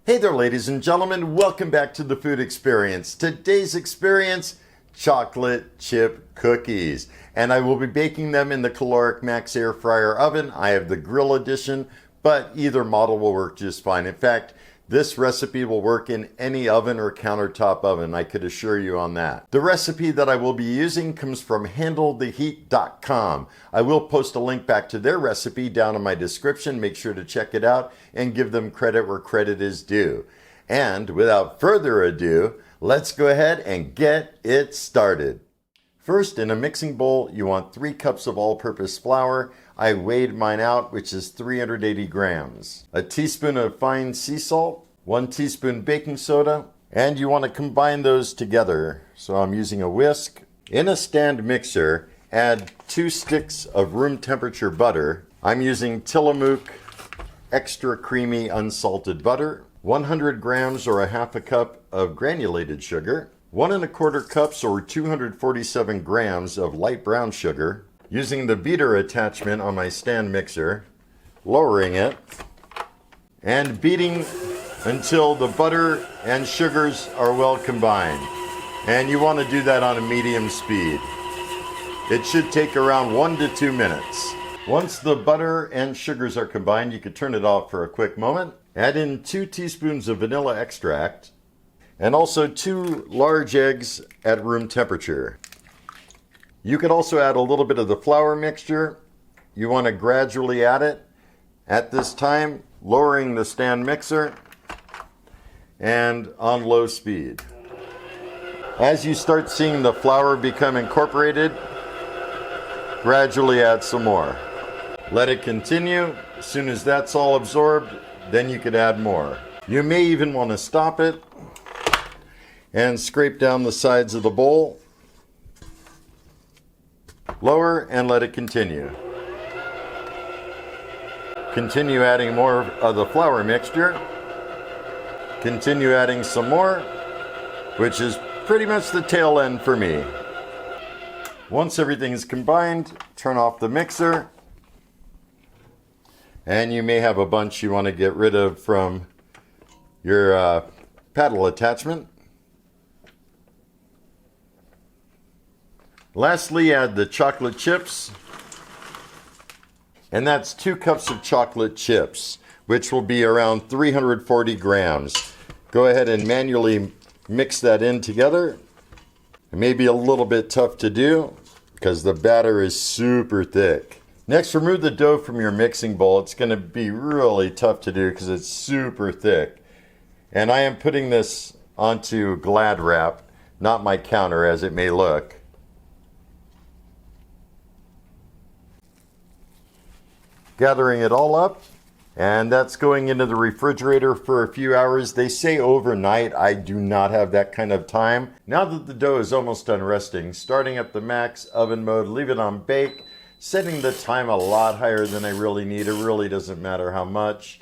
Hey there, ladies and gentlemen. Welcome back to the Food Experience. Today's experience, chocolate chip cookies. And I will be baking them in the Kalorik Maxx air fryer oven. I have the grill edition, but either model will work just fine. In fact, this recipe will work in any oven or countertop oven, I could assure you on that. The recipe that I will be using comes from handletheheat.com. I will post a link back to their recipe down in my description. Make sure to check it out and give them credit where credit is due. And without further ado, let's go ahead and get it started. First, in a mixing bowl, you want 3 cups of all-purpose flour. I weighed mine out, which is 380 grams. A teaspoon of fine sea salt, 1 teaspoon baking soda, and you want to combine those together. So I'm using a whisk. In a stand mixer, add 2 sticks of room temperature butter. I'm using Tillamook extra creamy unsalted butter, 100 grams or a half a cup of granulated sugar, 1 1/4 cups or 247 grams of light brown sugar, using the beater attachment on my stand mixer, lowering it, and beating until the butter and sugars are well combined. And you want to do that on a medium speed. It should take around 1 to 2 minutes. Once the butter and sugars are combined, you can turn it off for a quick moment. Add in 2 teaspoons of vanilla extract, and also 2 large eggs at room temperature. You could also add a little bit of the flour mixture. You want to gradually add it. At this time, lowering the stand mixer and on low speed. As you start seeing the flour become incorporated, gradually add some more. Let it continue. As soon as that's all absorbed, then you could add more. You may even want to stop it and scrape down the sides of the bowl. Lower and let it continue. Continue adding more of the flour mixture. Continue adding some more, which is pretty much the tail end for me. Once everything is combined, turn off the mixer. And you may have a bunch you want to get rid of from your paddle attachment. Lastly, add the chocolate chips. And that's 2 cups of chocolate chips, which will be around 340 grams. Go ahead and manually mix that in together. It may be a little bit tough to do because the batter is super thick. Next, remove the dough from your mixing bowl. It's going to be really tough to do because it's super thick. And I am putting this onto Glad wrap, not my counter as it may look. Gathering it all up, and that's going into the refrigerator for a few hours. They say overnight. I do not have that kind of time. Now that the dough is almost done resting, starting up the max oven mode, leave it on bake, setting the time a lot higher than I really need. It really doesn't matter how much.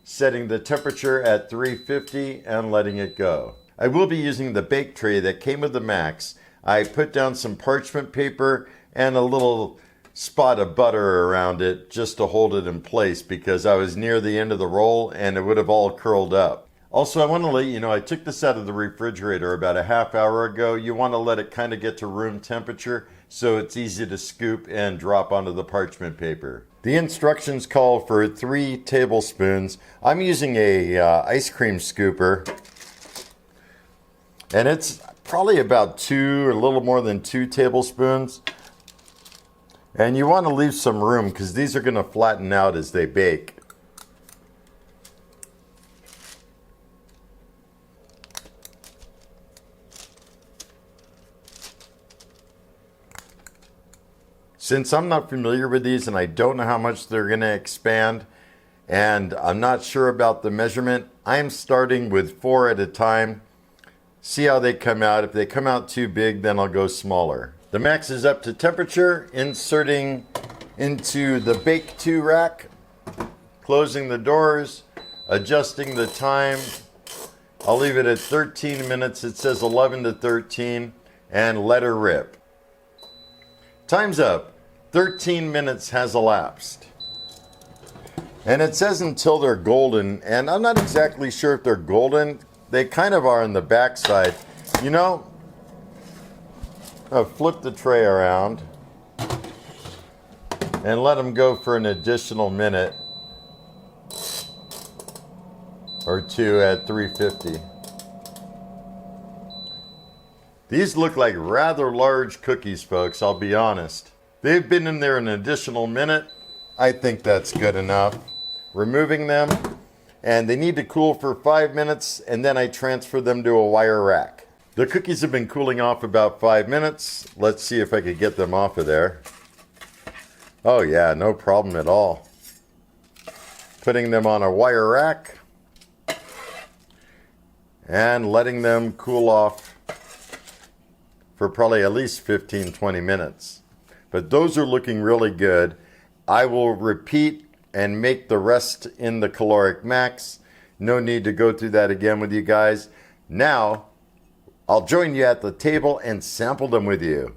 Setting the temperature at 350 and letting it go. I will be using the bake tray that came with the Max. I put down some parchment paper and a little spot of butter around it just to hold it in place because I was near the end of the roll and it would have all curled up. Also, I want to let you know I took this out of the refrigerator about a half hour ago. You want to let it kind of get to room temperature so it's easy to scoop and drop onto the parchment paper. The instructions call for 3 tablespoons. I'm using a ice cream scooper, and it's probably about 2 or a little more than 2 tablespoons. And you want to leave some room because these are going to flatten out as they bake. Since I'm not familiar with these and I don't know how much they're going to expand, and I'm not sure about the measurement, I'm starting with 4 at a time. See how they come out. If they come out too big, then I'll go smaller. The Max is up to temperature, inserting into the Bake To rack, closing the doors, adjusting the time. I'll leave it at 13 minutes. It says 11 to 13, and let her rip. Time's up. 13 minutes has elapsed. And it says until they're golden, and I'm not exactly sure if they're golden. They kind of are on the back side. You know, I'll flip the tray around and let them go for an additional minute or two at 350. These look like rather large cookies, folks, I'll be honest. They've been in there an additional minute. I think that's good enough. Removing them, and they need to cool for 5 minutes, and then I transfer them to a wire rack. The cookies have been cooling off about 5 minutes. Let's see if I could get them off of there. Oh yeah, no problem at all. Putting them on a wire rack and letting them cool off for probably at least 15-20 minutes. But those are looking really good. I will repeat and make the rest in the Kalorik Maxx. No need to go through that again with you guys. Now, I'll join you at the table and sample them with you.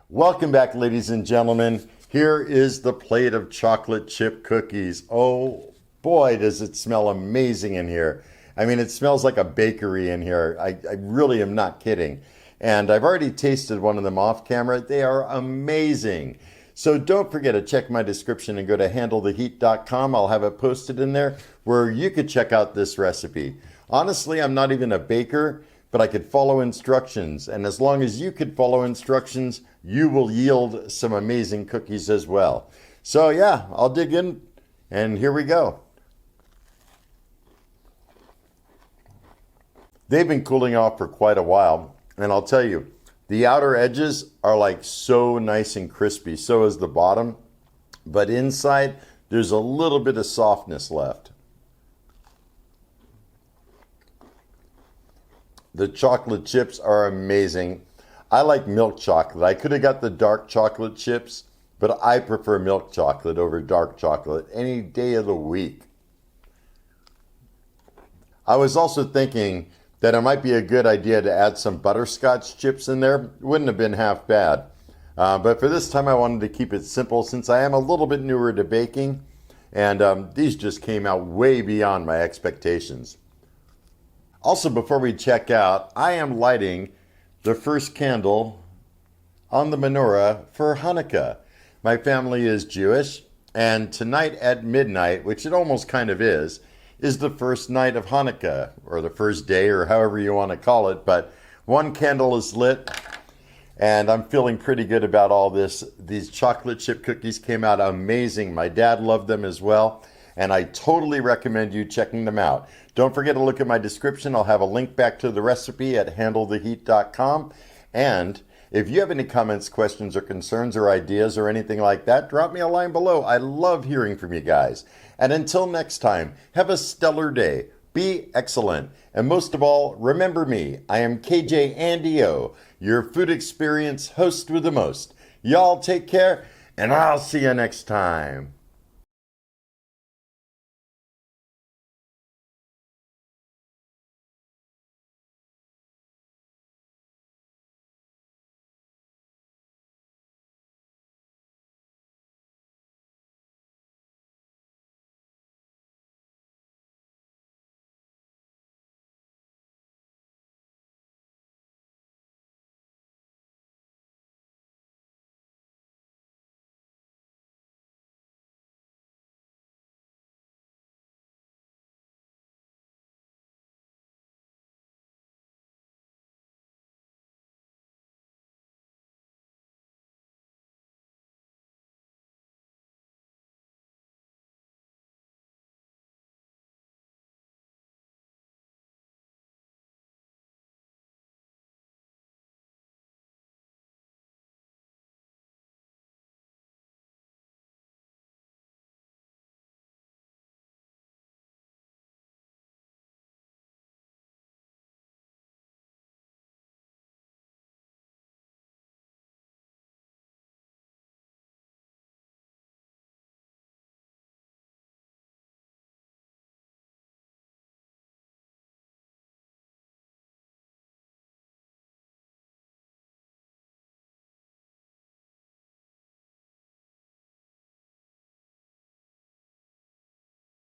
Welcome back, ladies and gentlemen. Here is the plate of chocolate chip cookies. Oh boy, does it smell amazing in here. I mean, it smells like a bakery in here. I really am not kidding. And I've already tasted one of them off camera. They are amazing. So don't forget to check my description and go to handletheheat.com. I'll have it posted in there where you could check out this recipe. Honestly, I'm not even a baker, but I could follow instructions. And as long as you could follow instructions, you will yield some amazing cookies as well. So yeah, I'll dig in, and here we go. They've been cooling off for quite a while, and I'll tell you, the outer edges are like so nice and crispy, so is the bottom, but inside there's a little bit of softness left. The chocolate chips are amazing. I like milk chocolate. I could have got the dark chocolate chips, but I prefer milk chocolate over dark chocolate any day of the week. I was also thinking that it might be a good idea to add some butterscotch chips in there. Wouldn't have been half bad. But for this time I wanted to keep it simple since I am a little bit newer to baking, and these just came out way beyond my expectations. Also, before we check out, I am lighting the first candle on the menorah for Hanukkah. My family is Jewish, and tonight at midnight, which it almost kind of is the first night of Hanukkah, or the first day, or however you want to call it. But one candle is lit, and I'm feeling pretty good about all this. These chocolate chip cookies came out amazing. My dad loved them as well, and I totally recommend you checking them out. Don't forget to look at my description. I'll have a link back to the recipe at handletheheat.com. And if you have any comments, questions, or concerns, or ideas, or anything like that, drop me a line below. I love hearing from you guys. And until next time, have a stellar day. Be excellent. And most of all, remember me. I am KJ Andy O, your food experience host with the most. Y'all take care, and I'll see you next time.